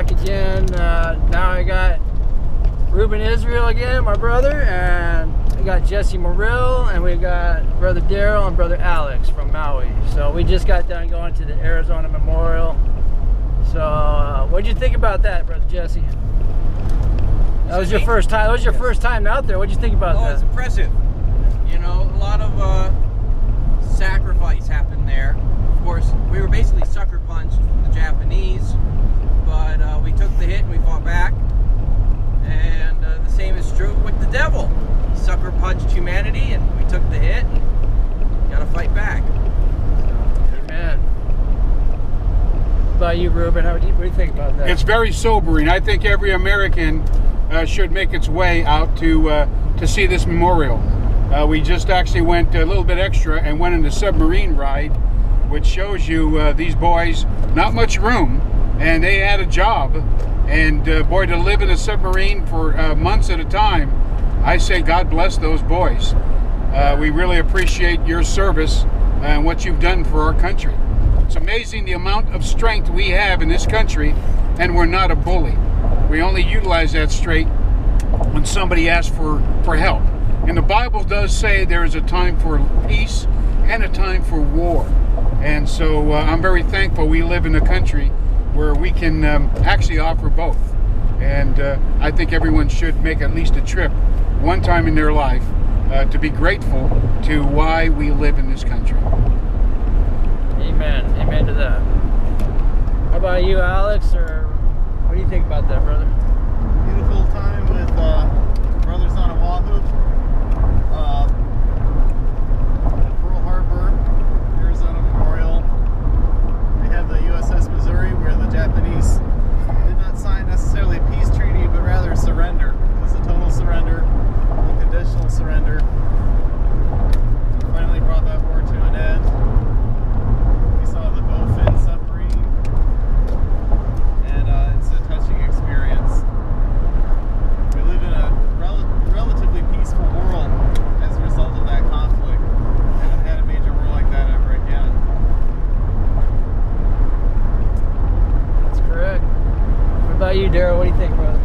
back again. Now I got Ruben Israel again, my brother, and we got Jesse Morrill, and we got brother Darrel and brother Alex from Maui. So we just got done going to the Arizona Memorial. So what'd you think about that, brother Jesse? That was your first time. That was your first time out there. What'd you think about that? Oh, it's impressive. You know, a lot of sacrifice happened there. Of course, we were basically sucker punched from the Japanese, but we took the hit and we fought back. And the same is true with the devil. He sucker punched humanity, and we took the hit. And got to fight back. Amen. What about you, Ruben? What do you think about that? It's very sobering. I think every American should make its way out to see this memorial. We just actually went a little bit extra and went on the submarine ride, which shows you these boys, not much room, and they had a job. And boy, to live in a submarine for months at a time, I say God bless those boys. We really appreciate your service and what you've done for our country. It's amazing the amount of strength we have in this country, and we're not a bully. We only utilize that strength when somebody asks for help. And the Bible does say there is a time for peace and a time for war. And so I'm very thankful we live in a country where we can actually offer both. And I think everyone should make at least a trip one time in their life to be grateful to why we live in this country. Amen. Amen to that. How about you, Alex? Or what do you think about that, brother? Beautiful time with brothers on Oahu. Pearl Harbor, Arizona Memorial. We have the USS Missouri, where the Japanese did not sign necessarily a peace treaty, but rather a surrender. It was a total surrender, unconditional surrender. Finally brought that war to an end. We saw the Bowfin submarine, and it's a touching experience. We live in a relatively peaceful world as a result of that conflict. We haven't had a major war like that ever again. That's correct. What about you, Darrel? What do you think, brother?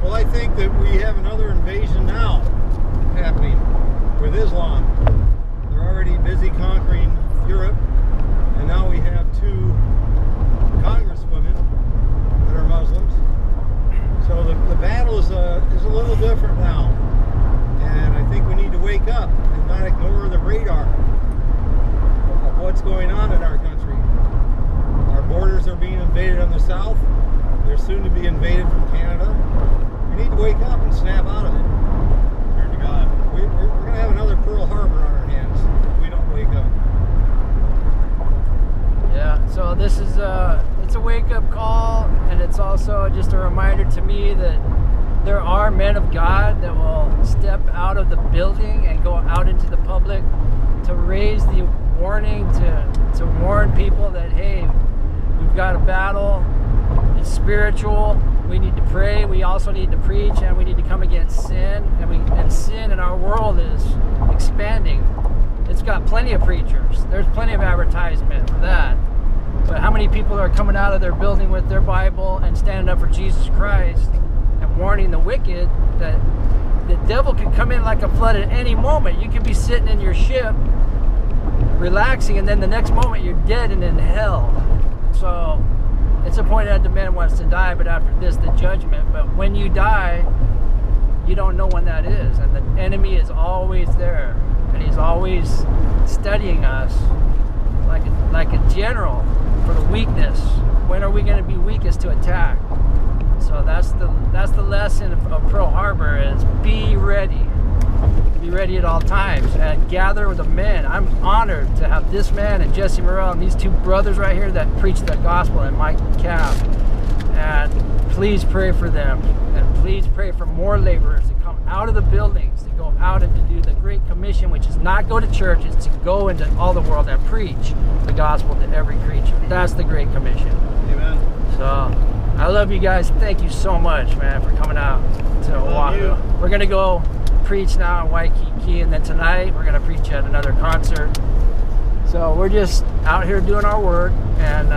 Well, I think that we have another invasion now happening with Islam. They're already busy conquering Europe, and now we have two congresswomen that are Muslims. So the battle is a little different now, and I think we need to wake up and not ignore the radar of what's going on in our country. Our borders are being invaded on the south. They're soon to be invaded from Canada. We need to wake up and snap out of it. Turn to God. We're going to have another Pearl Harbor on our hands if we don't wake up. Yeah, so this is it's a wake-up call, and it's also just a reminder to me that there are men of God that will step out of the building and go out into the public to raise the warning, to warn people that, hey, we've got a battle, it's spiritual, we need to pray, we also need to preach, and we need to come against sin, and sin in our world is expanding. It's got plenty of preachers, there's plenty of advertisement for that. But how many people are coming out of their building with their Bible and standing up for Jesus Christ and warning the wicked that the devil could come in like a flood at any moment? You could be sitting in your ship, relaxing, and then the next moment you're dead and in hell. So it's appointed unto man wants to die, but after this, the judgment. But when you die, you don't know when that is. And the enemy is always there. And he's always studying us like a general for the weakness. When are we going to be weakest to attack? So that's the lesson of Pearl Harbor is be ready. Be ready at all times and gather with the men. I'm honored to have this man and Jesse Morrill and these two brothers right here that preach the gospel, and Mike Cav. And please pray for them, and please pray for more laborers to come out of the buildings, to go out and to do the Great Commission, which is not go to church, it's to go into all the world and preach the gospel to every creature. That's the Great Commission. Amen. So I love you guys. Thank you so much, man, for coming out to Oahu. We're gonna go preach now in Waikiki, and then tonight we're gonna preach at another concert. So we're just out here doing our work, and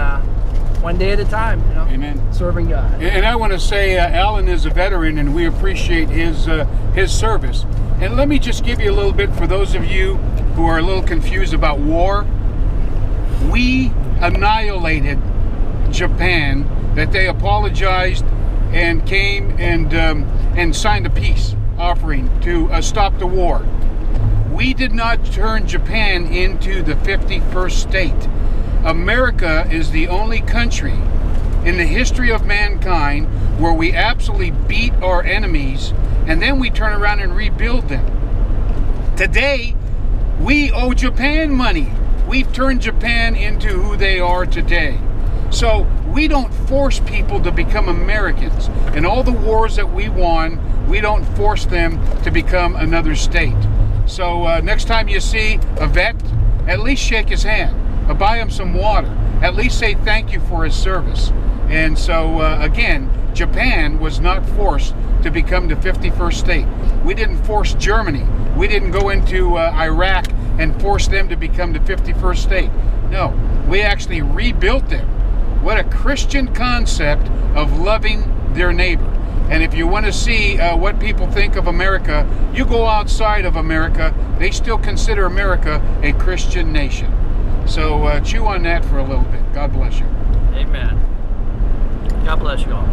one day at a time, you know. Amen. Serving God. And I want to say Alan is a veteran, and we appreciate his service. And let me just give you a little bit for those of you who are a little confused about war. We annihilated Japan, that they apologized and came and signed a peace offering to stop the war. We did not turn Japan into the 51st state. America is the only country in the history of mankind where we absolutely beat our enemies and then we turn around and rebuild them. Today, we owe Japan money. We've turned Japan into who they are today. So we don't force people to become Americans. In all the wars that we won, we don't force them to become another state. So next time you see a vet, at least shake his hand, or buy him some water. At least say thank you for his service. And so again, Japan was not forced to become the 51st state. We didn't force Germany. We didn't go into Iraq and force them to become the 51st state. No, we actually rebuilt them. What a Christian concept of loving their neighbor. And if you want to see what people think of America, you go outside of America. They still consider America a Christian nation. So chew on that for a little bit. God bless you. Amen. God bless you all.